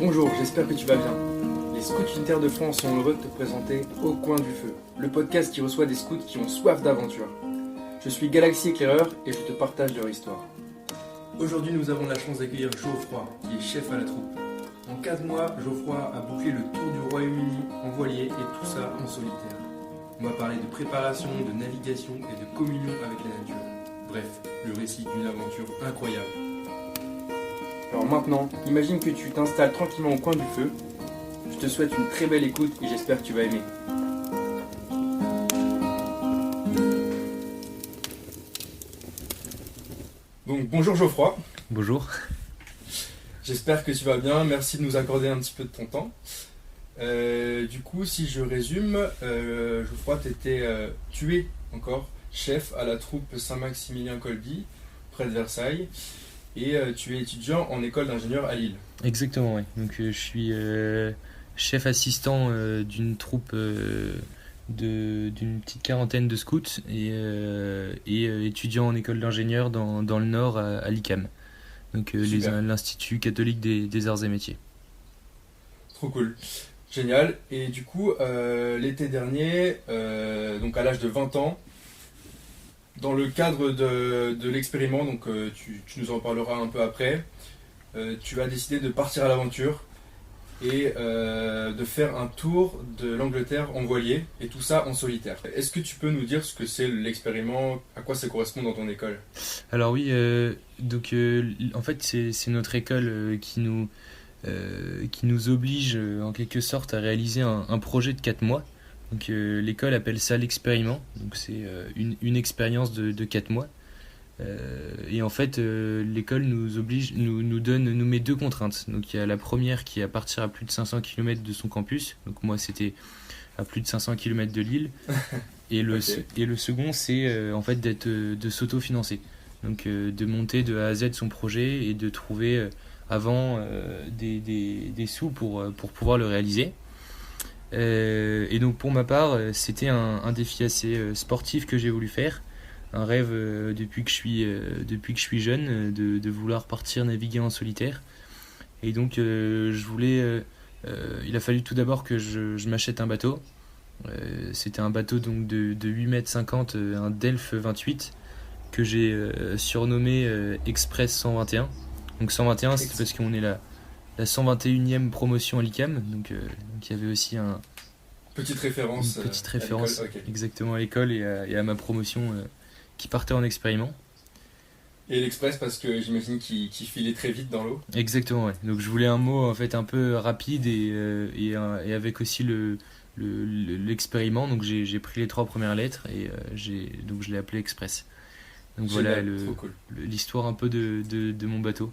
Bonjour, j'espère que tu vas bien. Les Scouts Une Terre de France sont heureux de te présenter Au Coin du Feu, le podcast qui reçoit des scouts qui ont soif d'aventure. Je suis Galaxy Éclaireur et je te partage leur histoire. Aujourd'hui, nous avons la chance d'accueillir Geoffroy, qui est chef à la troupe. En 4 mois, Geoffroy a bouclé le tour du Royaume-Uni en voilier et tout ça en solitaire. On va parler de préparation, de navigation et de communion avec la nature. Bref, le récit d'une aventure incroyable. Alors maintenant, imagine que tu t'installes tranquillement au coin du feu. Je te souhaite une très belle écoute et j'espère que tu vas aimer. Donc bonjour Geoffroy. Bonjour. J'espère que tu vas bien, merci de nous accorder un petit peu de ton temps. Du coup, si je résume, Geoffroy, tu es encore chef à la troupe Saint-Maximilien-Kolby, près de Versailles, et tu es étudiant en école d'ingénieur à Lille. Exactement, oui. Donc je suis chef assistant d'une troupe d'une petite quarantaine de scouts et étudiant en école d'ingénieur dans le Nord à l'ICAM. Donc l'Institut catholique des arts et métiers. Trop cool. Génial. Et du coup, l'été dernier, donc à l'âge de 20 ans, dans le cadre de l'expériment, donc tu nous en parleras un peu après, tu as décidé de partir à l'aventure et de faire un tour de l'Angleterre en voilier, et tout ça en solitaire. Est-ce que tu peux nous dire ce que c'est l'expériment, à quoi ça correspond dans ton école ? Alors oui, en fait c'est notre école qui nous oblige en quelque sorte à réaliser un projet de 4 mois. Donc l'école appelle ça l'expériment, donc c'est une expérience de 4 mois. Et en fait l'école nous met 2 contraintes. Donc il y a la première qui est à partir à plus de 500 km de son campus, donc moi c'était à plus de 500 km de Lille. Et le second c'est en fait de s'auto-financer, donc de monter de A à Z son projet et de trouver avant des sous pour pouvoir le réaliser. Et donc pour ma part, c'était un défi assez sportif que j'ai voulu faire, un rêve depuis que je suis jeune, de vouloir partir naviguer en solitaire. Et donc il a fallu tout d'abord que je m'achète un bateau. C'était un bateau donc de 8,50 m, un Delphes 28 que j'ai surnommé Express 121. Donc 121, c'est parce qu'on est la 121e promotion à l'ICAM, donc il y avait aussi une petite référence okay. Exactement à l'école et à ma promotion qui partait en expériment. Et l'express parce que j'imagine qu'il filait très vite dans l'eau. Exactement, ouais. Donc je voulais un mot en fait un peu rapide et avec aussi l'expériment, donc j'ai pris les 3 premières lettres et donc je l'ai appelé Express. Donc génial, voilà cool. l'histoire un peu de mon bateau.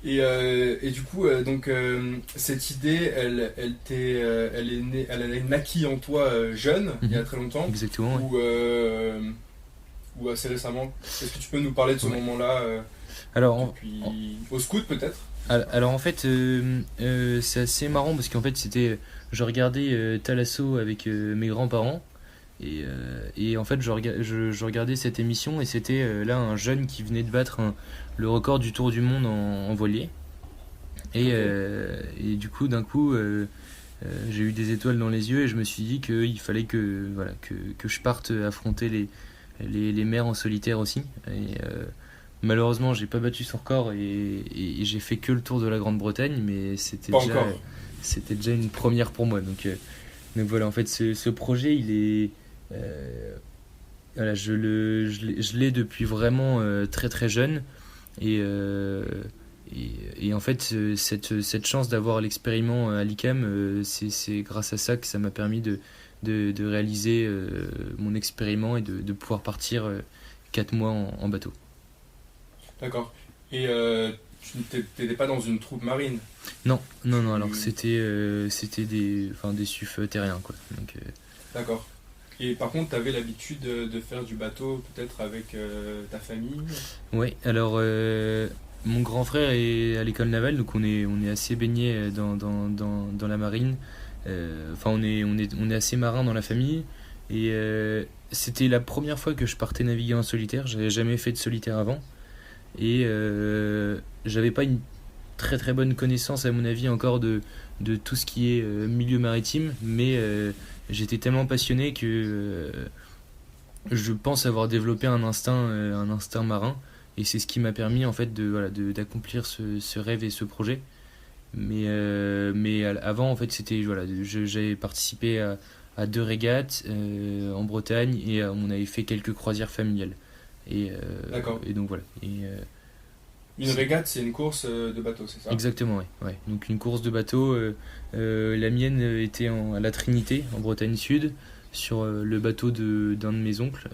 Et du coup, cette idée, elle a naquis en toi jeune, il y a très longtemps. Exactement. Ou assez récemment. Est-ce que tu peux nous parler de ce moment-là au scout peut-être ? Alors en fait, c'est assez marrant parce qu'en fait je regardais Thalasso avec mes grands-parents. Et en fait je regardais cette émission et c'était là un jeune qui venait de battre le record du tour du monde en voilier et du coup d'un coup j'ai eu des étoiles dans les yeux et je me suis dit qu'il fallait que je parte affronter les mers en solitaire aussi. Et malheureusement j'ai pas battu son record et j'ai fait que le tour de la Grande-Bretagne, mais c'était déjà une première pour moi. Donc voilà, en fait ce projet il est je l'ai depuis vraiment très très jeune et en fait cette chance d'avoir l'expériment à l'ICAM, c'est grâce à ça que ça m'a permis de réaliser mon expériment et de pouvoir partir 4 mois en bateau. D'accord. Et tu n'étais pas dans une troupe marine ? Non, alors c'était des SUF terriens quoi. Donc, d'accord. Et par contre, tu avais l'habitude de faire du bateau peut-être avec ta famille ? Oui, alors mon grand frère est à l'école navale, donc on est assez baigné dans la marine. On est assez marin dans la famille. Et c'était la première fois que je partais naviguer en solitaire. J'avais jamais fait de solitaire avant. Et j'avais pas une très très bonne connaissance à mon avis encore de tout ce qui est milieu maritime, mais j'étais tellement passionné que je pense avoir développé un instinct marin, et c'est ce qui m'a permis en fait d'accomplir ce rêve et ce projet. Mais avant en fait c'était voilà, j'avais participé à 2 régates en Bretagne, et on avait fait quelques croisières familiales. D'accord. Et donc voilà. Une régate, c'est une course de bateau, c'est ça? Exactement, ouais, ouais. Donc une course de bateau. La mienne était à la Trinité, en Bretagne Sud, sur le bateau d'un de mes oncles.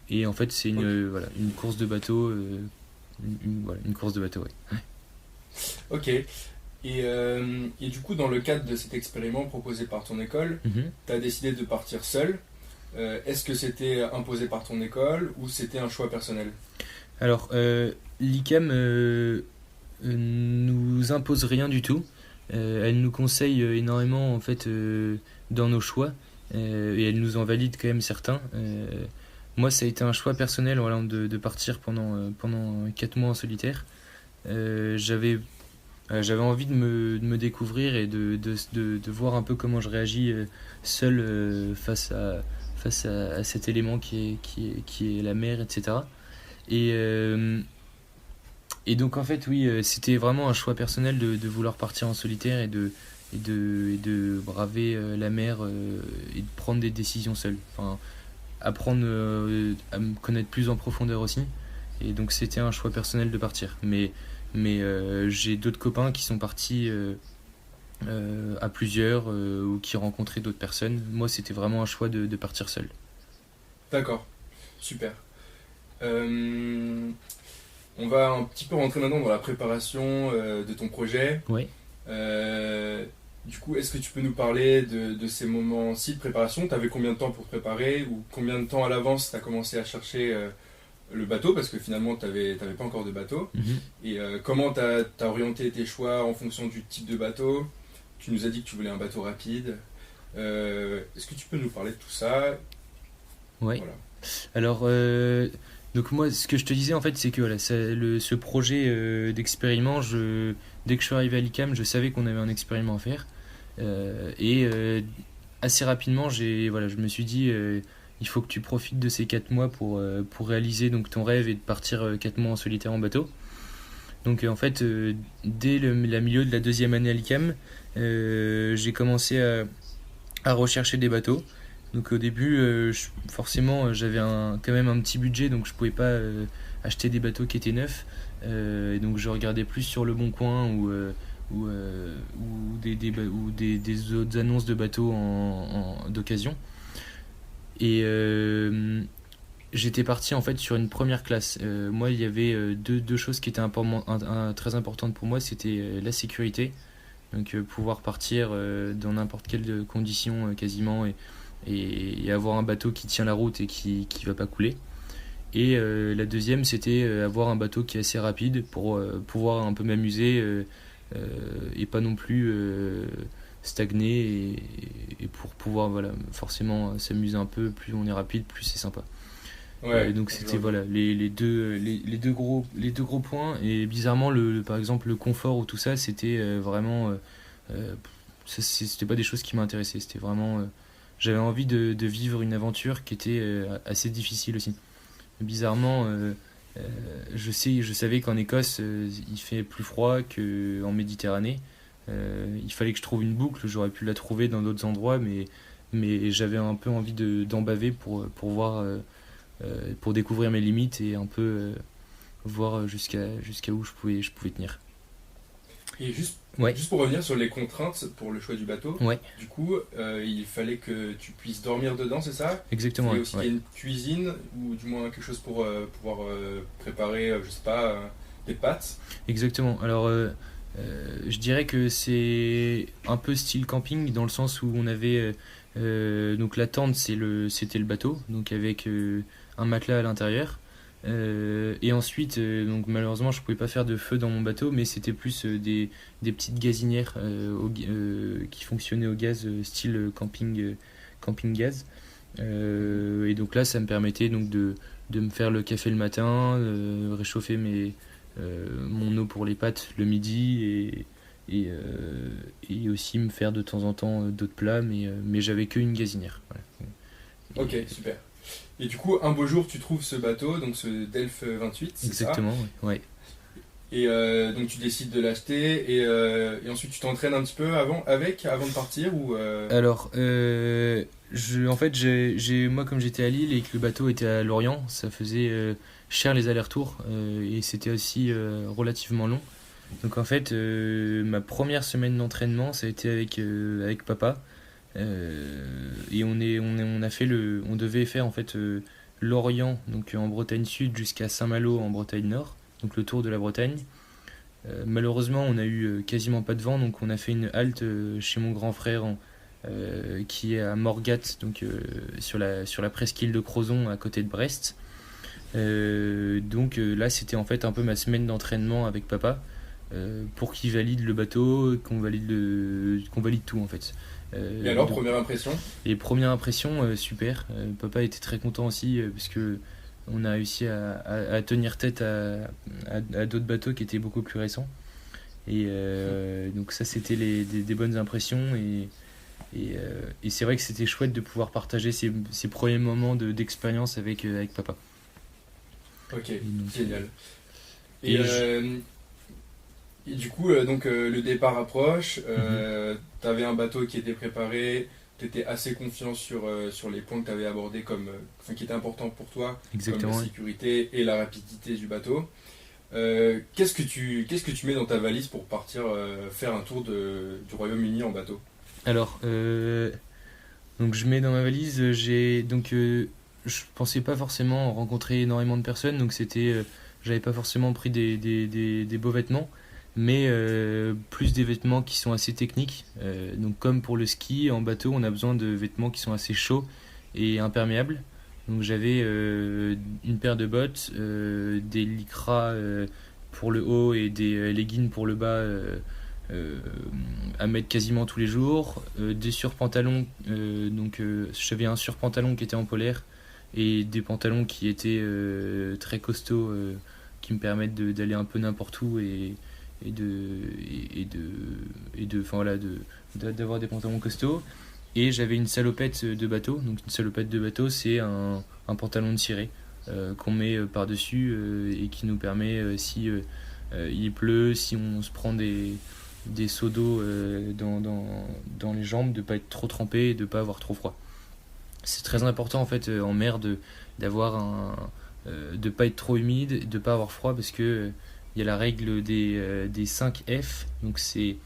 Et en fait, c'est voilà, une course de bateau. Voilà, une course de bateau, ouais. Ok. Et du coup, dans le cadre de cet expériment proposé par ton école, Mhm. tu as décidé de partir seul. Est-ce que c'était imposé par ton école ou c'était un choix personnel? Alors, l'ICAM nous impose rien du tout. Elle nous conseille énormément en fait dans nos choix, et elle nous en valide quand même certains. Moi, ça a été un choix personnel, voilà, de partir pendant 4 mois en solitaire. J'avais envie de me découvrir et de voir un peu comment je réagis seul face à cet élément qui est la mer, etc. Et, euh, et donc en fait oui, c'était vraiment un choix personnel de vouloir partir en solitaire et de braver la mer, et de prendre des décisions seul. Enfin, apprendre à me connaître plus en profondeur aussi. Et donc c'était un choix personnel de partir. Mais j'ai d'autres copains qui sont partis à plusieurs, ou qui rencontraient d'autres personnes. Moi c'était vraiment un choix de partir seul. D'accord, super. Euh, on va un petit peu rentrer maintenant dans la préparation de ton projet. Ouais. Euh, du coup, est-ce que tu peux nous parler de ces moments-ci de préparation? Tu avais combien de temps pour te préparer ou combien de temps à l'avance tu as commencé à chercher le bateau? Parce que finalement, tu n'avais pas encore de bateau. Mhm. Et comment tu as orienté tes choix en fonction du type de bateau? Tu nous as dit que tu voulais un bateau rapide. Est-ce que tu peux nous parler de tout ça? Ouais. Voilà. Alors, donc moi, ce que je te disais en fait, c'est que voilà, ce projet d'expériment, dès que je suis arrivé à l'ICAM, je savais qu'on avait un expériment à faire. Et assez rapidement, voilà, je me suis dit, il faut que tu profites de ces 4 mois pour réaliser donc, ton rêve et de partir 4 mois en solitaire en bateau. Donc en fait, dès la milieu de la deuxième année à l'ICAM, j'ai commencé à rechercher des bateaux. Donc au début, forcément, j'avais quand même un petit budget, donc je pouvais pas acheter des bateaux qui étaient neufs. Et donc je regardais plus sur le Bon Coin ou des autres annonces de bateaux d'occasion. Et j'étais parti en fait sur une première classe. Moi, il y avait deux choses qui étaient très importantes pour moi, c'était la sécurité. Donc pouvoir partir dans n'importe quelle condition quasiment, et avoir un bateau qui tient la route et qui va pas couler. Et la deuxième, c'était avoir un bateau qui est assez rapide pour pouvoir un peu m'amuser, et pas non plus stagner, et pour pouvoir voilà, forcément s'amuser un peu. Plus on est rapide, plus c'est sympa. Ouais, Donc c'était voilà, les deux gros points. Et bizarrement, par exemple, le confort ou tout ça, c'était vraiment. C'était pas des choses qui m'intéressaient. C'était vraiment. J'avais envie de vivre une aventure qui était assez difficile aussi. Bizarrement, je savais qu'en Écosse, il fait plus froid qu'en Méditerranée. Il fallait que je trouve une boucle. J'aurais pu la trouver dans d'autres endroits, mais j'avais un peu envie d'en baver pour voir. Pour découvrir mes limites et un peu voir jusqu'à où je pouvais tenir. Et juste, Ouais, juste pour revenir sur les contraintes pour le choix du bateau, ouais, du coup, il fallait que tu puisses dormir dedans, c'est ça? Il exactement. fallait Ouais, aussi qu'il y ouais. ait une cuisine ou du moins quelque chose pour pouvoir préparer, je sais pas, des pâtes. Exactement. Alors, je dirais que c'est un peu style camping dans le sens où on avait donc la tente, c'était le bateau, donc avec un matelas à l'intérieur. Et ensuite, donc malheureusement, je pouvais pas faire de feu dans mon bateau, mais c'était plus des petites gazinières qui fonctionnaient au gaz, style camping gaz. Et donc là, ça me permettait donc de me faire le café le matin, réchauffer mon eau pour les pâtes le midi et aussi me faire de temps en temps d'autres plats, mais j'avais qu'une gazinière. Voilà. Ok, super. Et du coup, un beau jour, tu trouves ce bateau, donc ce Delph 28, c'est ça? Exactement, ouais. Et donc tu décides de l'acheter et ensuite tu t'entraînes un petit peu avant de partir ou Alors, en fait, moi, comme j'étais à Lille et que le bateau était à Lorient, ça faisait cher les allers-retours et c'était aussi relativement long. Donc, en fait, ma première semaine d'entraînement, ça a été avec papa. Et on devait faire en fait Lorient, donc en Bretagne Sud, jusqu'à Saint-Malo en Bretagne Nord, donc le tour de la Bretagne. Malheureusement, on a eu quasiment pas de vent, donc on a fait une halte chez mon grand frère qui est à Morgat, donc sur la presqu'île de Crozon à côté de Brest. Donc là, c'était en fait un peu ma semaine d'entraînement avec papa pour qu'il valide le bateau, qu'on valide tout en fait. Et alors, Donc, première impression? et première impression, super. Papa était très content aussi parce que on a réussi à tenir tête à d'autres bateaux qui étaient beaucoup plus récents. Et donc ça, c'était des bonnes impressions. Et c'est vrai que c'était chouette de pouvoir partager ces premiers moments d'expérience avec papa. Ok, donc, génial. et Et du coup, le départ approche, t'avais un bateau qui était préparé, t'étais assez confiant sur les points que t'avais abordés qui étaient importants pour toi, Exactement, comme la ouais. sécurité et la rapidité du bateau. Qu'est-ce que tu mets dans ta valise pour partir faire un tour du Royaume-Uni en bateau? Alors, donc je mets dans ma valise, je pensais pas forcément rencontrer énormément de personnes, donc j'avais pas forcément pris des beaux vêtements, mais plus des vêtements qui sont assez techniques. Donc comme pour le ski, en bateau, on a besoin de vêtements qui sont assez chauds et imperméables. Donc j'avais une paire de bottes, des lycras pour le haut et des leggings pour le bas. À mettre quasiment tous les jours, des surpantalons, j'avais un surpantalon qui était en polaire et des pantalons qui étaient très costauds, qui me permettent d'aller un peu n'importe où et de enfin voilà d'avoir des pantalons costauds. Et j'avais une salopette de bateau. Donc une salopette de bateau, c'est un pantalon de ciré qu'on met par dessus et qui nous permet si il pleut, si on se prend des seaux d'eau dans les jambes, de ne pas être trop trempé et de ne pas avoir trop froid. C'est très important en fait en mer de pas être trop humide, de ne pas avoir froid parce que il y a la règle des 5 F, donc c'est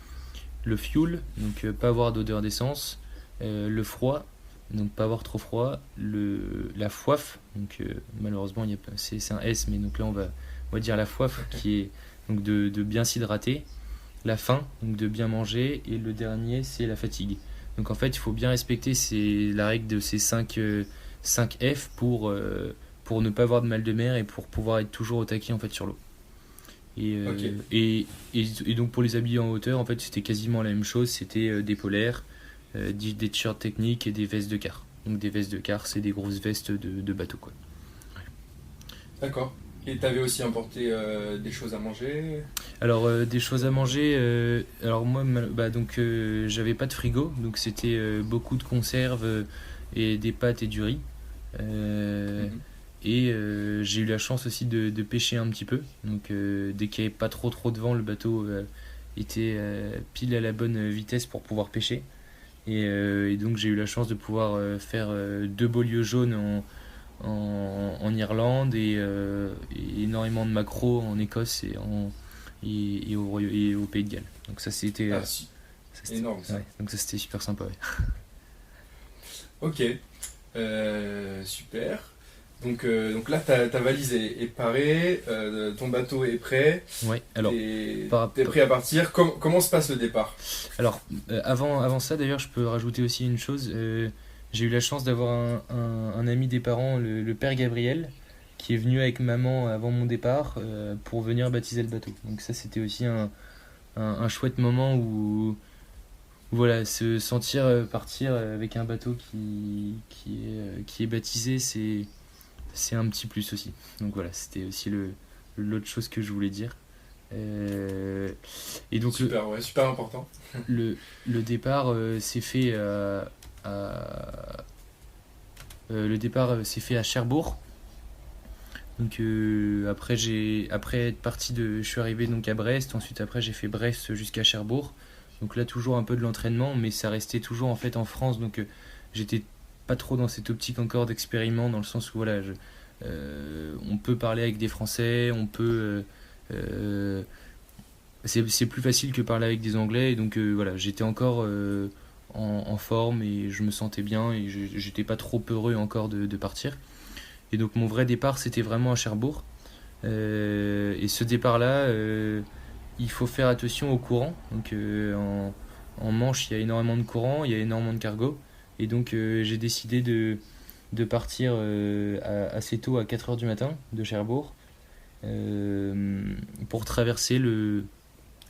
le fuel, donc pas avoir d'odeur d'essence, le froid, donc pas avoir trop froid, la foif, donc malheureusement c'est un S, mais donc là on va dire la foif qui est donc de bien s'hydrater, la faim, donc de bien manger, et le dernier c'est la fatigue. Donc en fait il faut bien respecter la règle de ces 5 F pour ne pas avoir de mal de mer et pour pouvoir être toujours au taquet en fait sur l'eau. Ok. Et donc pour les habits en hauteur, en fait c'était quasiment la même chose, c'était des polaires, des t-shirts techniques et des vestes de quart. Donc des vestes de quart, c'est des grosses vestes de bateau quoi. D'accord. Et t'avais aussi importé des choses à manger? Alors des choses à manger, alors moi j'avais pas de frigo, donc c'était beaucoup de conserves et des pâtes et du riz. Euh, Mhm. Et j'ai eu la chance aussi de pêcher un petit peu. Donc dès qu'il n'y avait pas trop de vent, le bateau était pile à la bonne vitesse pour pouvoir pêcher. Et donc j'ai eu la chance de pouvoir faire 2 beaux lieux jaunes en Irlande et énormément de maquereaux en Écosse et au Pays de Galles. Donc Ah, si. Énorme ça. ouais, donc ça c'était super sympa. Ouais. Ok. Super. Donc là, ta valise est parée, ton bateau est prêt, Ouais, alors t'es prêt à partir. Comment se passe le départ? Alors, avant ça, d'ailleurs, je peux rajouter aussi une chose. J'ai eu la chance d'avoir un ami des parents, le père Gabriel, qui est venu avec maman avant mon départ pour venir baptiser le bateau. Donc ça, c'était aussi un chouette moment où voilà, se sentir partir avec un bateau qui est baptisé, c'est un petit plus aussi. Donc voilà, c'était aussi l'autre chose que je voulais dire. Euh, et donc Super, ouais, super important. le départ s'est fait à- le départ s'est fait à Cherbourg. Donc après être parti je suis arrivé donc à Brest. Ensuite après j'ai fait Brest jusqu'à Cherbourg. Donc là toujours un peu de l'entraînement, mais ça restait toujours en fait en France. Donc j'étais pas trop dans cette optique encore d'expériment, dans le sens où voilà, on peut parler avec des Français, on peut c'est plus facile que parler avec des Anglais. Et donc voilà, j'étais encore en forme et je me sentais bien et j'étais pas trop heureux encore de partir. Et donc mon vrai départ c'était vraiment à Cherbourg. Et ce départ-là, il faut faire attention au courant. Donc en Manche, il y a énormément de courant, il y a énormément de cargo. Et donc j'ai décidé de partir assez tôt, à 4 heures du matin, de Cherbourg, pour traverser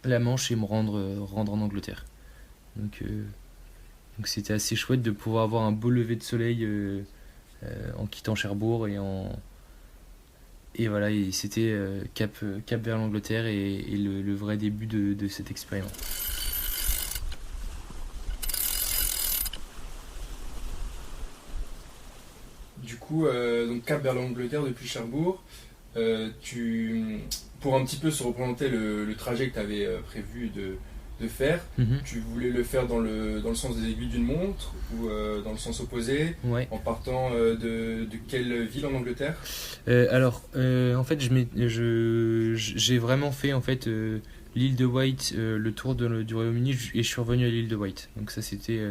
la Manche et me rendre en Angleterre. Donc c'était assez chouette de pouvoir avoir un beau lever de soleil en quittant Cherbourg et voilà, et c'était cap vers l'Angleterre et le vrai début de cette expérience. Du coup, donc cap vers l'Angleterre depuis Cherbourg. Pour un petit peu se représenter le trajet que tu avais prévu de faire, Mhm. tu voulais le faire dans le sens des aiguilles d'une montre ou dans le sens opposé, Ouais. en partant de quelle ville en Angleterre? En fait, j'ai vraiment fait en fait l'île de Wight, le tour du Royaume-Uni, et je suis revenu à l'île de Wight. Donc ça c'était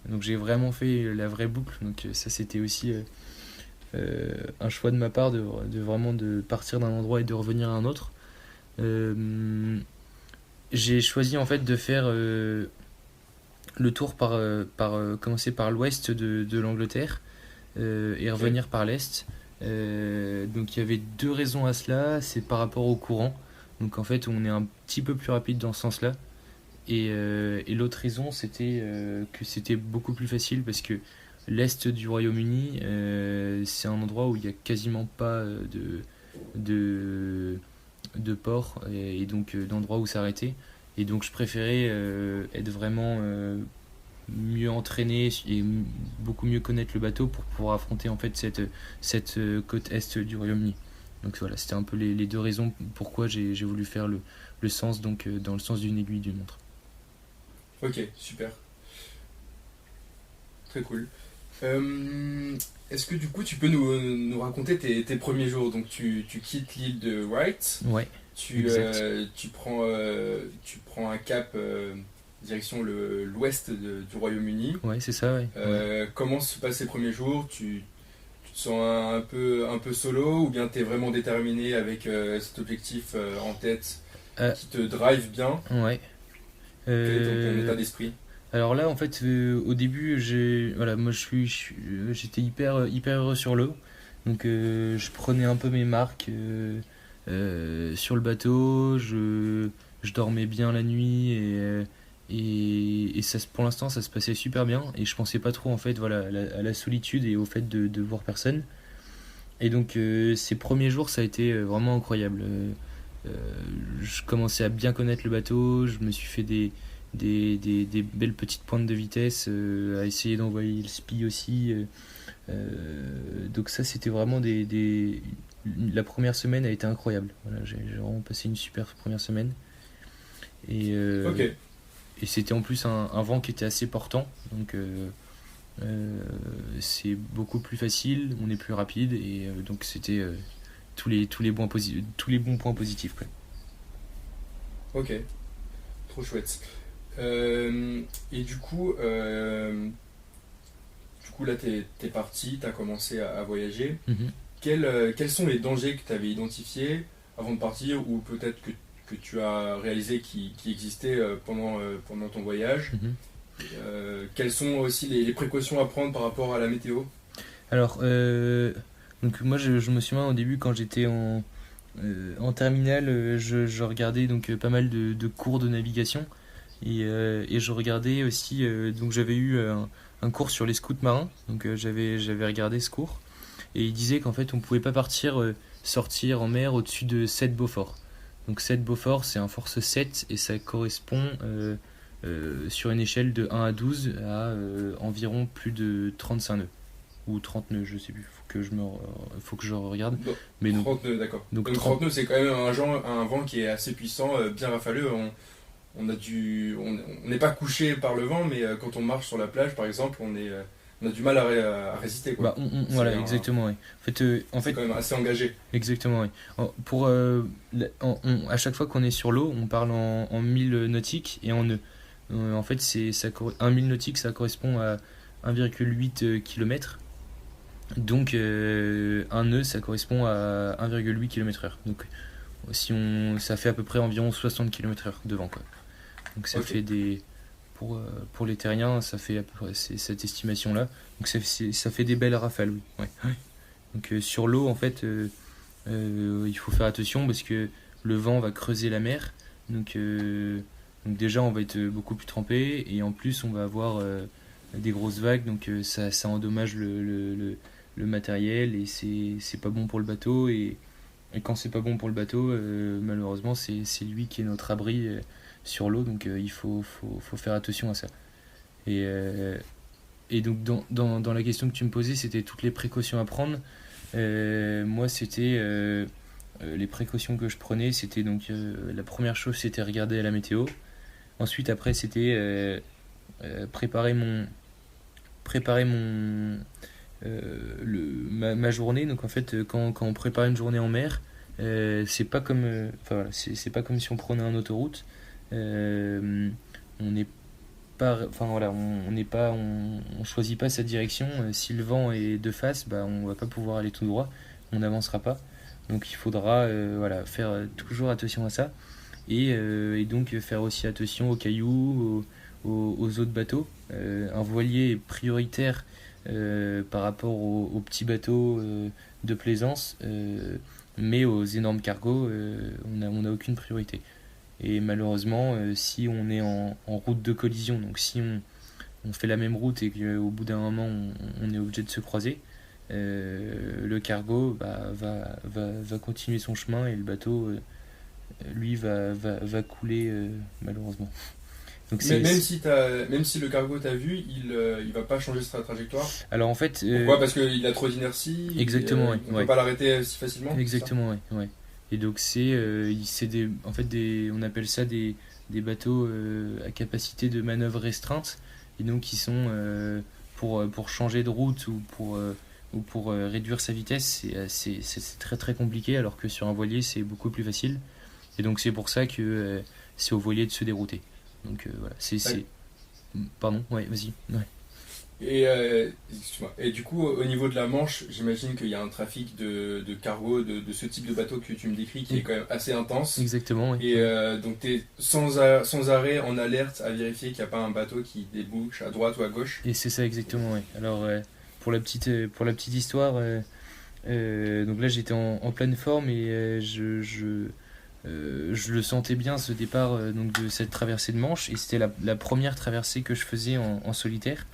donc j'ai vraiment fait la vraie boucle. Donc ça c'était aussi un choix de ma part de vraiment de partir d'un endroit et de revenir à un autre. Euh, j'ai choisi en fait de faire le tour par commencer par l'ouest de l'Angleterre et Ok. revenir par l'est. Donc il y avait deux raisons à cela, c'est par rapport au courant. Donc en fait on est un petit peu plus rapide dans ce sens-là. Et l'autre raison c'était que c'était beaucoup plus facile parce que l'est du Royaume-Uni c'est un endroit où il n'y a quasiment pas de, de port et donc d'endroits où s'arrêter. Et donc je préférais être vraiment mieux entraîné et beaucoup mieux connaître le bateau pour pouvoir affronter en fait cette côte est du Royaume-Uni. Donc voilà, c'était un peu les deux raisons pourquoi j'ai voulu faire le sens, donc dans le sens d'une aiguille d'une montre. Ok, super. Très cool. Est-ce que du coup tu peux nous raconter tes premiers jours? Donc tu quittes l'île de Wight, Ouais, exact. tu prends un cap direction l'ouest du Royaume-Uni. Ouais, c'est ça, ouais. Ouais. Comment se passent ces premiers jours? Tu te sens un peu solo ou bien tu es vraiment déterminé avec cet objectif en tête Euh, qui te drive bien? ouais. Quel est ton Euh, état d'esprit? alors là, en fait, au début, voilà, moi, j'étais hyper heureux sur l'eau. Donc, je prenais un peu mes marques sur le bateau. Je dormais bien la nuit et ça, pour l'instant, ça se passait super bien. Et je pensais pas trop, en fait, voilà, à la solitude et au fait de voir personne. Et donc, ces premiers jours, ça a été vraiment incroyable. Euh, je commençais à bien connaître le bateau. Je me suis fait des belles petites pointes de vitesse, à essayer d'envoyer le SPI aussi. Donc ça, c'était vraiment la première semaine a été incroyable. Voilà, j'ai vraiment passé une super première semaine. Et, Ok, et c'était en plus un vent qui était assez portant. Donc euh, c'est beaucoup plus facile, on est plus rapide. Et donc c'était tous les bons points positifs, quoi. ok, trop chouette. Euh, et du coup là, t'es parti, t'as commencé à voyager. Mhm. Quels sont les dangers que tu avais identifiés avant de partir ou peut-être que tu as réalisé qui existaient pendant ton voyage? Mhm. Quelles sont aussi les précautions à prendre par rapport à la météo? Alors, donc moi je me souviens au début quand j'étais en terminale, je regardais donc pas mal de cours de navigation et je regardais aussi, donc j'avais eu un cours sur les scouts marins, donc j'avais regardé ce cours et il disait qu'en fait on pouvait pas sortir en mer au-dessus de 7 Beaufort. Donc 7 Beaufort, c'est un force 7 et ça correspond sur une échelle de 1 à 12 à environ plus de 35 nœuds. Ou 30 nœuds, je sais plus, faut que je regarde. Bon, Mais donc, 30 nœuds, d'accord. donc Donc 30 nœuds, c'est quand même un vent qui est assez puissant, bien rafaleux. On n'est pas couché par le vent, mais quand on marche sur la plage, par exemple, on a du mal à résister, quoi. voilà, exactement, oui. En C'est fait, quand même assez engagé. exactement, oui. À chaque fois qu'on est sur l'eau, on parle en milles nautiques et en nœuds. En fait, 1 mille nautique, ça correspond à 1,8 km. Donc, un nœud, ça correspond à 1,8 km/h. Donc, ça fait à peu près environ 60 km/h de vent, quoi. Donc, ça Ok. fait pour les terriens, ça fait à peu près cette estimation-là. Donc, ça fait des belles rafales, oui. Ouais. Ouais. Donc, sur l'eau, en fait, il faut faire attention parce que le vent va creuser la mer. Donc déjà, on va être beaucoup plus trempé et en plus, on va avoir des grosses vagues. Donc, ça endommage le matériel et c'est pas bon pour le bateau. Et quand c'est pas bon pour le bateau, malheureusement, c'est lui qui est notre abri sur l'eau. Donc, il faut faire attention à ça. Et, euh, et donc, dans la question que tu me posais, c'était toutes les précautions à prendre. Moi, c'était les précautions que je prenais. C'était donc la première chose, c'était regarder la météo. Ensuite, après, c'était préparer ma journée. Donc, en fait, quand on prépare une journée en mer, c'est pas comme, enfin, voilà, c'est pas comme si on prenait une autoroute. On n'est enfin voilà, on n'est pas, on choisit pas sa direction. Si le vent est de face, bah, on va pas pouvoir aller tout droit, on n'avancera pas. Donc, il faudra voilà, faire toujours attention à ça et donc faire aussi attention aux cailloux, aux autres bateaux. Un voilier est prioritaire par rapport aux petits bateaux de plaisance, mais aux énormes cargos, on n'a aucune priorité. Et malheureusement, si on est en route de collision, donc si on fait la même route et qu'au bout d'un moment on est obligé de se croiser, le cargo bah, va continuer son chemin et le bateau lui va couler malheureusement. Donc Même si le cargo t'a vu, il va pas changer sa trajectoire. Alors en fait, Pourquoi? Parce qu'il a trop d'inertie. exactement, ouais, On peut ouais. pas l'arrêter si facilement. C'est ça. Exactement, ouais, ouais. Et donc c'est en fait on appelle ça des bateaux à capacité de manœuvre restreinte, et donc qui sont pour changer de route ou pour réduire sa vitesse, c'est très très compliqué, alors que sur un voilier c'est beaucoup plus facile. Et donc c'est pour ça que c'est au voilier de se dérouter. Donc voilà, Pardon, ouais, vas-y. Ouais. Excuse-moi. Et du coup, au niveau de la Manche, j'imagine qu'il y a un trafic de cargo, de ce type de bateau que tu me décris, qui est quand même assez intense. Exactement, ouais. Et donc, tu es sans arrêt en alerte à vérifier qu'il n'y a pas un bateau qui débouche à droite ou à gauche. Et c'est ça exactement, ouais. Alors pour la petite histoire, donc là j'étais en pleine forme et je le sentais bien ce départ donc de cette traversée de Manche, et c'était la première traversée que je faisais en solitaire.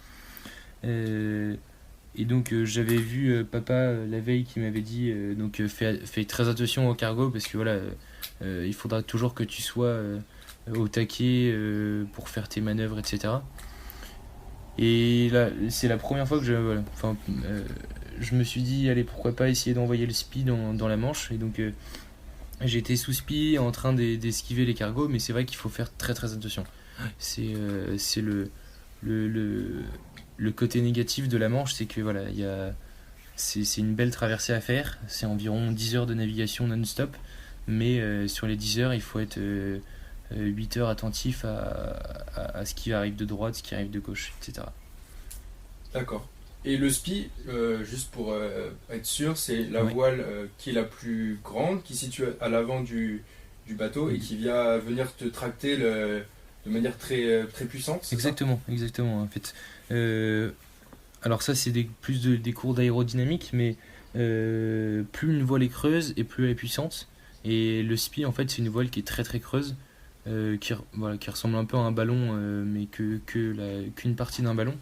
Euh, et donc j'avais vu papa la veille qui m'avait dit donc fais très attention au cargo parce que voilà, il faudra toujours que tu sois au taquet pour faire tes manœuvres, etc. Et là c'est la première fois que voilà, enfin, je me suis dit allez, pourquoi pas essayer d'envoyer le SPI dans la Manche. Et donc j'étais sous SPI en train d'esquiver les cargos, mais c'est vrai qu'il faut faire très très attention. C'est le côté négatif de la Manche, c'est que voilà, c'est une belle traversée à faire. C'est environ 10 heures de navigation non-stop, mais sur les 10 heures, il faut être 8 heures attentif à ce qui arrive de droite, ce qui arrive de gauche, etc. D'accord. Et le SPI, juste pour être sûr, c'est la Ouais. voile qui est la plus grande, qui se situe à l'avant du bateau et qui vient venir te tracter de manière très, très puissante, c'est ça? Exactement, en fait. Alors ça, c'est plus des cours d'aérodynamique, mais plus une voile est creuse et plus elle est puissante. Et le SPI, en fait, c'est une voile qui est très très creuse, voilà, qui ressemble un peu à un ballon, mais qu'une partie d'un ballon.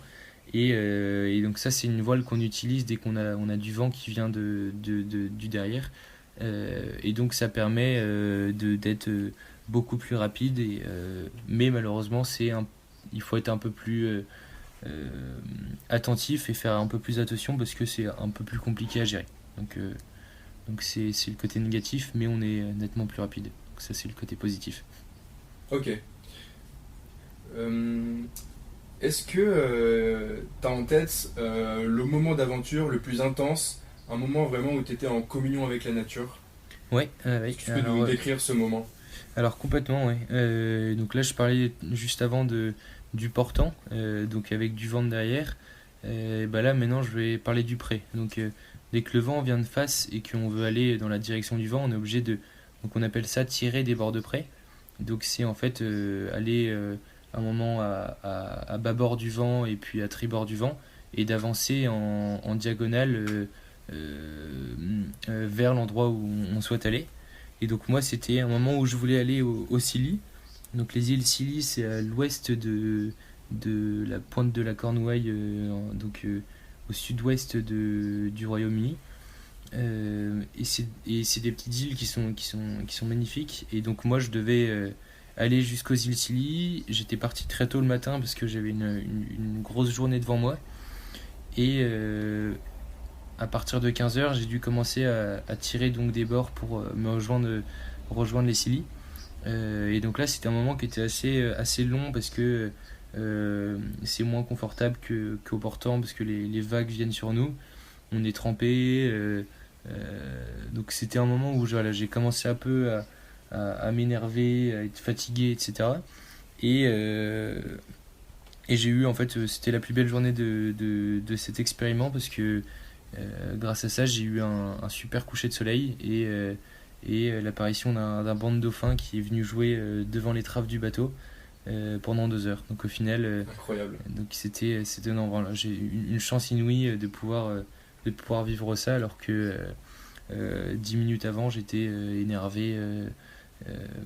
Et donc ça, c'est une voile qu'on utilise dès qu'on a du vent qui vient du derrière. Et donc ça permet d'être beaucoup plus rapide. Mais malheureusement, il faut être un peu plus attentif et faire un peu plus attention parce que c'est un peu plus compliqué à gérer. Donc c'est le côté négatif, mais on est nettement plus rapide. Donc ça, c'est le côté positif. Ok. Est-ce que tu as en tête le moment d'aventure le plus intense, un moment vraiment où tu étais en communion avec la nature? Ouais, Est-ce que tu peux nous décrire ce moment? alors complètement, ouais. Donc là, je parlais juste avant du portant, donc avec du vent derrière. Bah là, maintenant, je vais parler du pré. Donc dès que le vent vient de face et qu'on veut aller dans la direction du vent, on est obligé donc on appelle ça tirer des bords de pré. Donc c'est en fait aller un moment à bâbord du vent et puis à tribord du vent et d'avancer en diagonale vers l'endroit où on souhaite aller. Et donc moi c'était un moment où je voulais aller au Scilly. Donc les îles Scilly c'est à l'ouest de la pointe de la Cornouaille, au sud-ouest du Royaume-Uni. Et c'est des petites îles qui sont magnifiques. Et donc moi je devais aller jusqu'aux îles Scilly. J'étais parti très tôt le matin parce que j'avais une grosse journée devant moi. Et à partir de 15h, j'ai dû commencer à tirer donc des bords pour me rejoindre les Scilly. Et donc là, c'était un moment qui était assez long parce que c'est moins confortable qu'au portant parce que les vagues viennent sur nous. On est trempé. Donc c'était un moment où j'ai commencé un peu à m'énerver, à être fatigué, etc. Et, et j'ai eu, en fait, c'était la plus belle journée de cet expériment parce que grâce à ça, j'ai eu un super coucher de soleil et l'apparition d'un banc de dauphins qui est venu jouer devant l'étrave du bateau pendant 2 heures. Donc au final, Incroyable. donc non, voilà, j'ai eu une chance inouïe de pouvoir vivre ça alors que 10 minutes avant j'étais énervé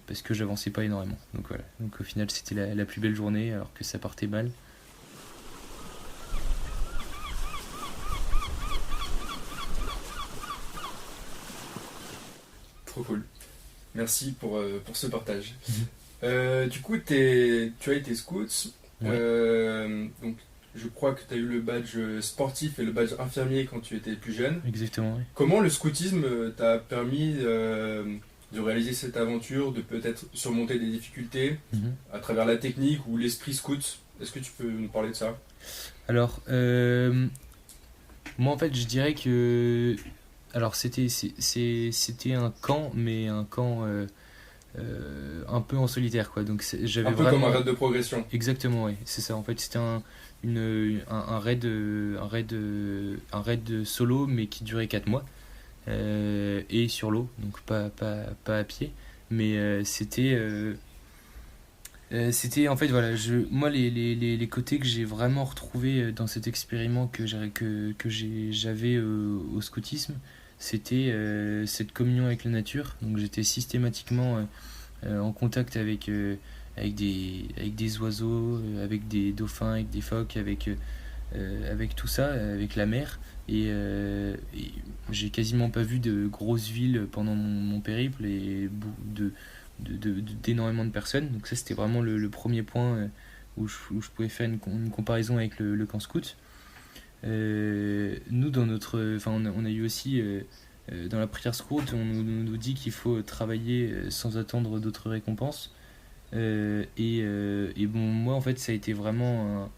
parce que j'avançais pas énormément. Donc voilà, donc au final c'était la plus belle journée alors que ça partait mal. Trop cool. Merci pour ce partage. Du coup, tu as été scout. Ouais. Donc, je crois que tu as eu le badge sportif et le badge infirmier quand tu étais plus jeune. Exactement, oui. Comment le scoutisme t'a permis de réaliser cette aventure, de peut-être surmonter des difficultés à travers la technique ou l'esprit scout? Est-ce que tu peux nous parler de ça? Alors, moi en fait je dirais que alors c'était un camp, mais un camp un peu en solitaire quoi. Donc j'avais Un peu vraiment comme un raid de progression. exactement, oui, c'est ça. En fait, c'était un raid, un raid solo, mais qui durait 4 mois, et sur l'eau, donc pas à pied. Mais c'était en fait, voilà, moi, les côtés que j'ai vraiment retrouvés dans cet expériment que j'avais au scoutisme, c'était cette communion avec la nature. Donc j'étais systématiquement en contact avec des oiseaux, avec des dauphins, avec des phoques, avec tout ça, avec la mer. Et j'ai quasiment pas vu de grosses villes pendant mon périple et d'énormément de personnes. Donc ça c'était vraiment le premier point où je pouvais faire une comparaison avec le camp scout. Nous on a eu aussi dans la prière scout, on nous dit qu'il faut travailler sans attendre d'autres récompenses. Et bon, moi en fait ça a été vraiment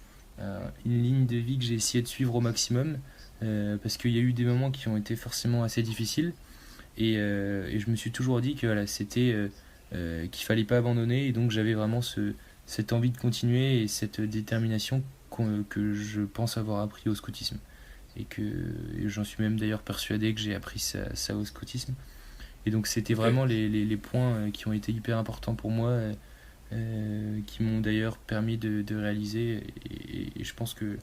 une ligne de vie que j'ai essayé de suivre au maximum parce qu'il y a eu des moments qui ont été forcément assez difficiles et je me suis toujours dit que voilà, c'était qu'il fallait pas abandonner et donc j'avais vraiment cette envie de continuer et cette détermination que je pense avoir appris au scoutisme et j'en suis même d'ailleurs persuadé que j'ai appris ça au scoutisme. Et donc c'était vraiment les points qui ont été hyper importants pour moi, qui m'ont d'ailleurs permis de réaliser. Et je pense que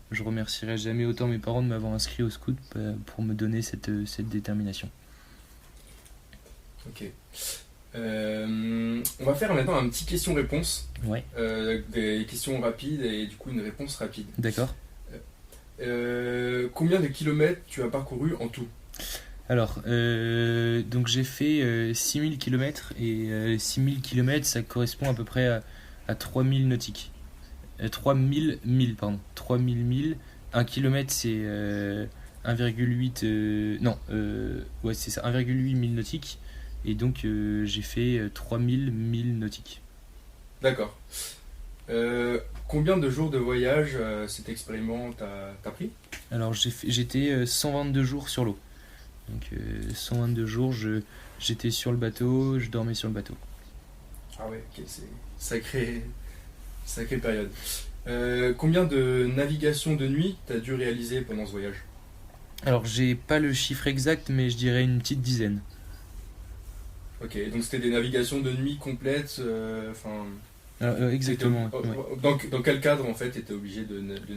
je remercierai jamais autant mes parents de m'avoir inscrit au scout pour me donner cette détermination. Ok. On va faire maintenant un petit question-réponse. Ouais, Des questions rapides et du coup une réponse rapide. d'accord. Combien de kilomètres tu as parcouru en tout? Alors, donc j'ai fait 6000 km et 6000 km ça correspond à peu près à 3000 nautiques. 3000 milles, pardon. 3000 milles. 1 km c'est 1,8. Non, ouais, c'est ça, 1,8 milles nautiques. Et donc j'ai fait 3000 milles nautiques. D'accord. Combien de jours de voyage cet expériment t'as pris? Alors j'étais 122 jours sur l'eau. Donc 122 jours, j'étais sur le bateau, je dormais sur le bateau. Ah ouais, ok, c'est sacrée période. Combien de navigations de nuit t'as dû réaliser pendant ce voyage? Alors j'ai pas le chiffre exact, mais je dirais une petite dizaine. Ok, donc c'était des navigations de nuit complètes. Enfin, Exactement, ouais. dans quel cadre en fait t'étais obligé de naviguer de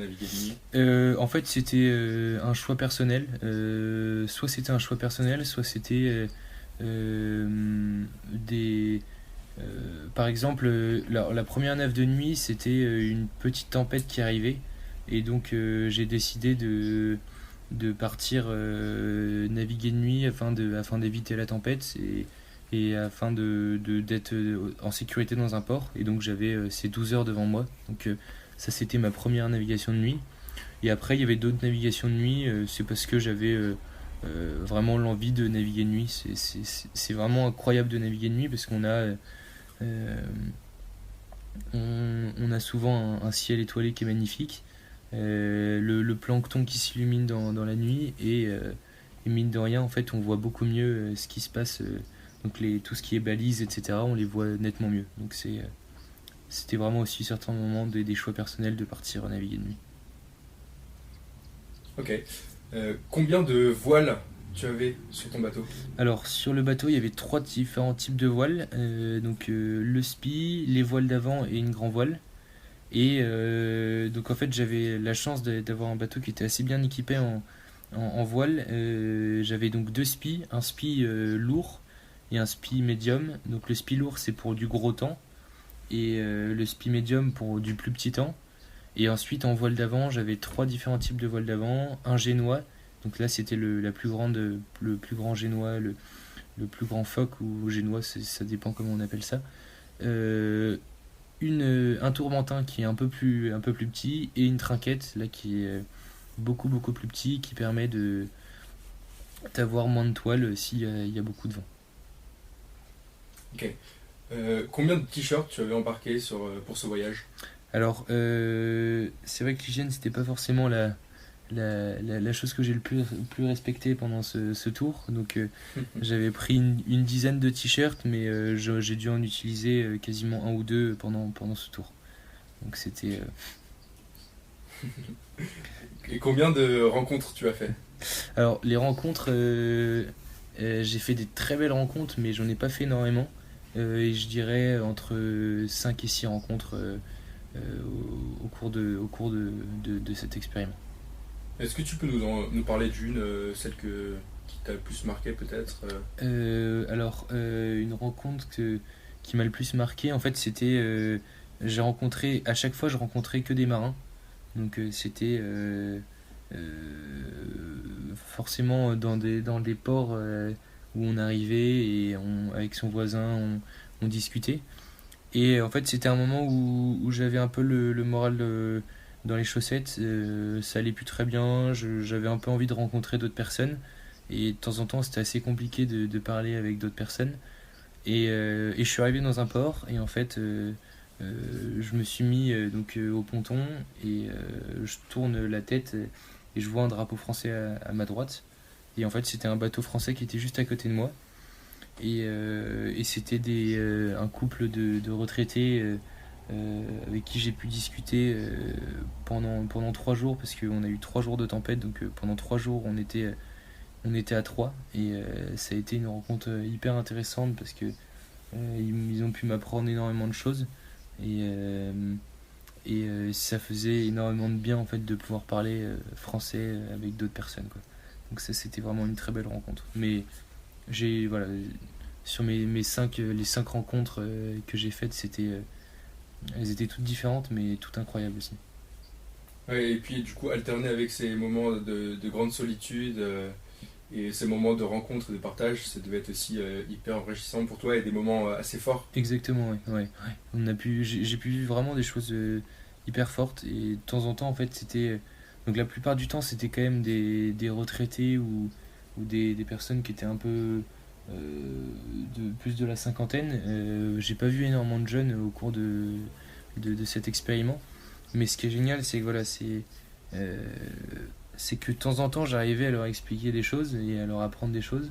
nuit? En fait, c'était un choix personnel. Soit c'était un choix personnel, soit c'était des. Par exemple, la première nave de nuit, c'était une petite tempête qui arrivait. Et donc, j'ai décidé de partir naviguer de nuit afin d'éviter la tempête et afin d'être en sécurité dans un port. Et donc, j'avais ces 12 heures devant moi. Donc, ça, c'était ma première navigation de nuit. Et après, il y avait d'autres navigations de nuit. C'est parce que j'avais vraiment l'envie de naviguer de nuit. C'est vraiment incroyable de naviguer de nuit parce qu'on a, on a souvent un ciel étoilé qui est magnifique. Le plancton qui s'illumine dans la nuit. Et mine de rien, en fait, on voit beaucoup mieux ce qui se passe. Donc tout ce qui est balises, etc., on les voit nettement mieux. Donc c'était vraiment aussi certains moments des choix personnels de partir naviguer de nuit. Ok. Combien de voiles tu avais sur ton bateau? Alors sur le bateau, il y avait trois différents types de voiles. Donc le spi, les voiles d'avant et une grand voile. Et donc en fait j'avais la chance d'avoir un bateau qui était assez bien équipé en voile. J'avais donc deux spi, un spi lourd et un spi médium. Donc le spi lourd c'est pour du gros temps et le spi médium pour du plus petit temps. Et ensuite en voile d'avant j'avais trois différents types de voiles d'avant. Un génois, donc là c'était la plus grande, le plus grand génois, le plus grand phoque ou génois, ça dépend comment on appelle ça. Euh, un tourmentin qui est un peu plus petit et une trinquette là qui est beaucoup plus petit qui permet d'avoir moins de toile s'il y a beaucoup de vent. Ok. Combien de t-shirts tu avais embarqué pour ce voyage? Alors c'est vrai que l'hygiène c'était pas forcément la chose que j'ai plus respectée pendant ce tour. Donc j'avais pris une dizaine de t-shirts, mais j'ai dû en utiliser quasiment un ou deux pendant ce tour. Donc c'était. Et combien de rencontres tu as fait? Alors les rencontres, j'ai fait des très belles rencontres, mais j'en ai pas fait énormément. Et je dirais entre 5 et 6 rencontres au cours de cet expériment. Est-ce que tu peux nous parler d'une, celle qui t'a le plus marqué peut-être? Alors, une rencontre qui m'a le plus marqué, en fait, c'était. À chaque fois, je rencontrais que des marins. Donc, c'était forcément dans des ports où on arrivait et avec son voisin, on discutait. Et en fait, c'était un moment où j'avais un peu le moral dans les chaussettes. Ça allait plus très bien. J'avais un peu envie de rencontrer d'autres personnes. Et de temps en temps, c'était assez compliqué de parler avec d'autres personnes. Et je suis arrivé dans un port. Et en fait, je me suis mis au ponton. Et je tourne la tête. Et je vois un drapeau français à ma droite. Et en fait, c'était un bateau français qui était juste à côté de moi. Et c'était un couple de retraités avec qui j'ai pu discuter pendant 3 jours parce qu'on a eu 3 jours de tempête. Donc pendant 3 jours, on était à trois. Et ça a été une rencontre hyper intéressante parce que ils ont pu m'apprendre énormément de choses. Et ça faisait énormément de bien en fait de pouvoir parler français avec d'autres personnes, quoi. Donc ça, c'était vraiment une très belle rencontre. Mais voilà, sur les 5 rencontres que j'ai faites, elles étaient toutes différentes, mais toutes incroyables aussi. Ouais, et puis du coup, alterner avec ces moments de grande solitude Et ces moments de rencontre et de partage, ça devait être aussi hyper enrichissant pour toi et des moments assez forts. Exactement, ouais. Ouais. J'ai pu vivre vraiment des choses hyper fortes et de temps en temps, en fait, c'était. Donc la plupart du temps, c'était quand même des retraités ou des personnes qui étaient un peu plus de la cinquantaine. J'ai pas vu énormément de jeunes au cours de cet expériment. Mais ce qui est génial, c'est que voilà, euh, c'est que de temps en temps, j'arrivais à leur expliquer des choses et à leur apprendre des choses.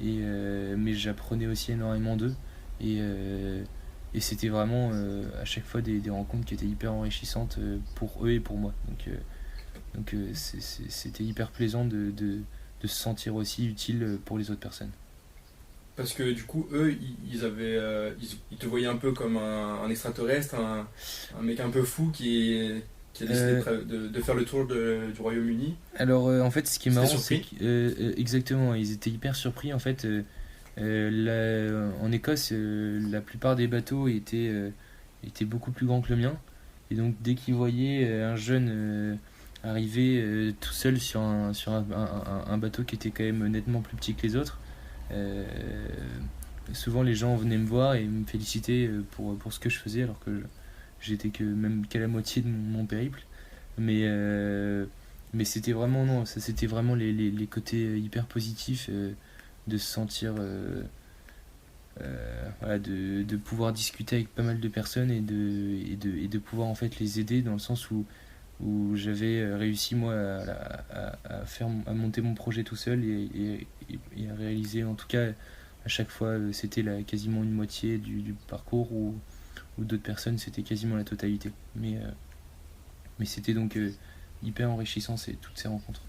Mais j'apprenais aussi énormément d'eux. Et, euh, et c'était vraiment à chaque fois des rencontres qui étaient hyper enrichissantes pour eux et pour moi. C'était hyper plaisant de se sentir aussi utile pour les autres personnes. Parce que du coup, eux, ils te voyaient un peu comme un extraterrestre, un mec un peu fou qui a décidé Euh, de faire le tour du Royaume-Uni. alors en fait, ce qui est C'était marrant, c'est surpris. que exactement, ils étaient hyper surpris en fait. En Écosse, la plupart des bateaux étaient beaucoup plus grands que le mien. Et donc, dès qu'ils voyaient un jeune arriver tout seul sur un bateau qui était quand même nettement plus petit que les autres, euh, souvent les gens venaient me voir et me féliciter pour ce que je faisais, alors que j'étais même qu'à la moitié de mon périple. Mais, euh, mais c'était vraiment, non, ça c'était vraiment les côtés hyper positifs de se sentir. Voilà, de pouvoir discuter avec pas mal de personnes et de pouvoir en fait les aider dans le sens où j'avais réussi moi à monter mon projet tout seul et à réaliser en tout cas à chaque fois c'était quasiment une moitié du parcours ou d'autres personnes c'était quasiment la totalité. Mais c'était donc hyper enrichissant toutes ces rencontres.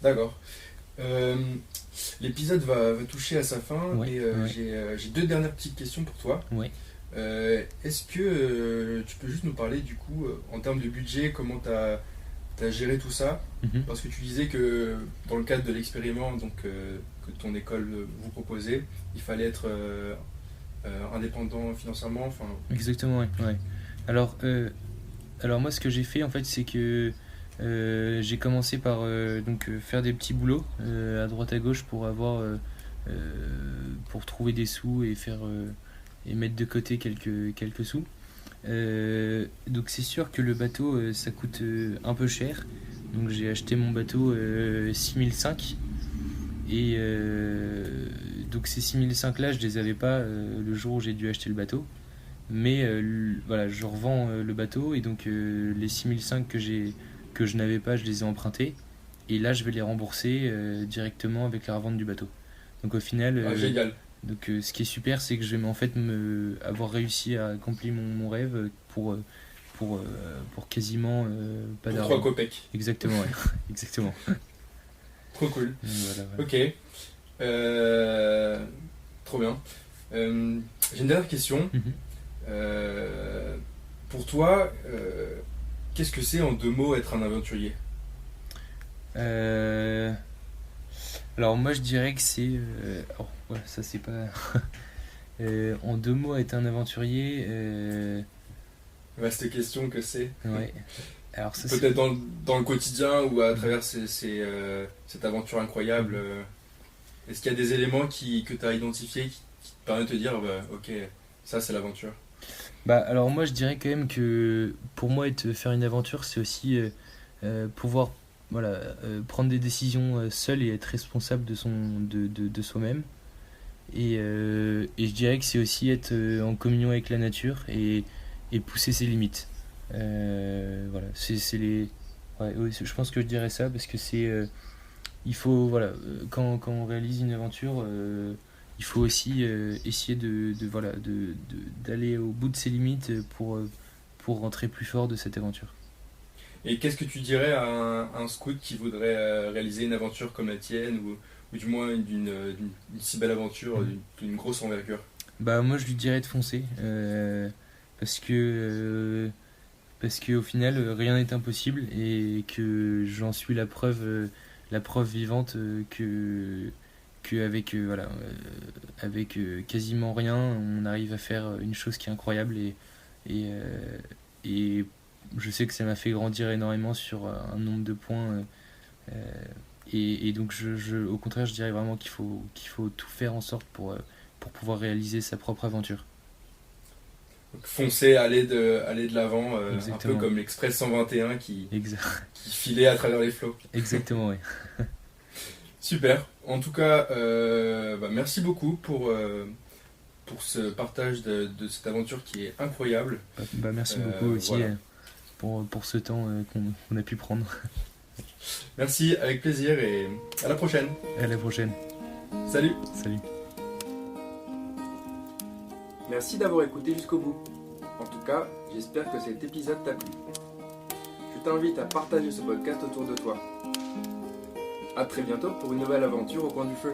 D'accord. Euh, L'épisode va toucher à sa fin Ouais, et ouais, j'ai deux dernières petites questions pour toi. ouais. Est-ce que tu peux juste nous parler du coup en termes de budget, comment tu as géré tout ça? Mhm. Parce que tu disais que dans le cadre de l'expériment donc, que ton école vous proposait, il fallait être indépendant financièrement. Enfin, Exactement, ouais, ouais. Alors, alors moi, ce que j'ai fait, en fait, c'est que j'ai commencé par faire des petits boulots à droite à gauche pour trouver des sous et mettre de côté quelques sous. Donc c'est sûr que le bateau, ça coûte un peu cher. Donc j'ai acheté mon bateau 6005 et donc ces 6005 là, je les avais pas le jour où j'ai dû acheter le bateau. Mais voilà, je revends le bateau et donc les 6005 que je n'avais pas, je les ai empruntés. Et là, je vais les rembourser directement avec la revente du bateau. Donc au final, génial. ce qui est super, c'est que je vais en fait avoir réussi à accomplir mon rêve pour quasiment pas Pour 3 d'argent. copecs. Exactement, ouais. Exactement. Trop cool. Voilà, voilà. Ok. Euh, Trop bien. J'ai une dernière question. Mhm. Euh, pour toi, qu'est-ce que c'est en deux mots être un aventurier? Euh, alors moi je dirais que c'est... oh, ouais, ça c'est pas... en deux mots, être un aventurier, Vaste question que c'est. ouais. Alors ça c'est. Peut-être dans le quotidien ou à Mhm. travers cette aventure incroyable. Est-ce qu'il y a des éléments que tu as identifiés qui te permettent de te dire, bah, ok, ça c'est l'aventure? Bah alors moi je dirais quand même que pour moi faire une aventure c'est aussi pouvoir voilà prendre des décisions seul et être responsable de soi-même et je dirais que c'est aussi être en communion avec la nature et pousser ses limites. Voilà c'est les ouais, oui, je pense que je dirais ça parce que c'est il faut voilà quand on réalise une aventure il faut aussi essayer voilà d'aller au bout de ses limites pour rentrer plus fort de cette aventure. Et qu'est-ce que tu dirais à un scout qui voudrait réaliser une aventure comme la tienne ou du moins d'une si belle aventure, Mhm. d'une grosse envergure? Bah moi je lui dirais de foncer parce que parce qu'au final rien n'est impossible et que j'en suis la preuve vivante qu'avec voilà avec quasiment rien on arrive à faire une chose qui est incroyable et, euh, et je sais que ça m'a fait grandir énormément sur un nombre de points Et donc, au contraire, je dirais vraiment qu'il faut tout faire en sorte pour pouvoir réaliser sa propre aventure. Donc, foncer, aller de l'avant, un peu Exactement. comme l'Express 121 qui Exact. filait à travers les flots. Exactement, oui. Super. En tout cas, merci beaucoup pour ce partage de cette aventure qui est incroyable. Merci beaucoup aussi Voilà. pour ce temps qu'on a pu prendre. Merci, avec plaisir et à la prochaine. À la prochaine. Salut. Salut. Merci d'avoir écouté jusqu'au bout. En tout cas, j'espère que cet épisode t'a plu. Je t'invite à partager ce podcast autour de toi. A très bientôt pour une nouvelle aventure au coin du feu.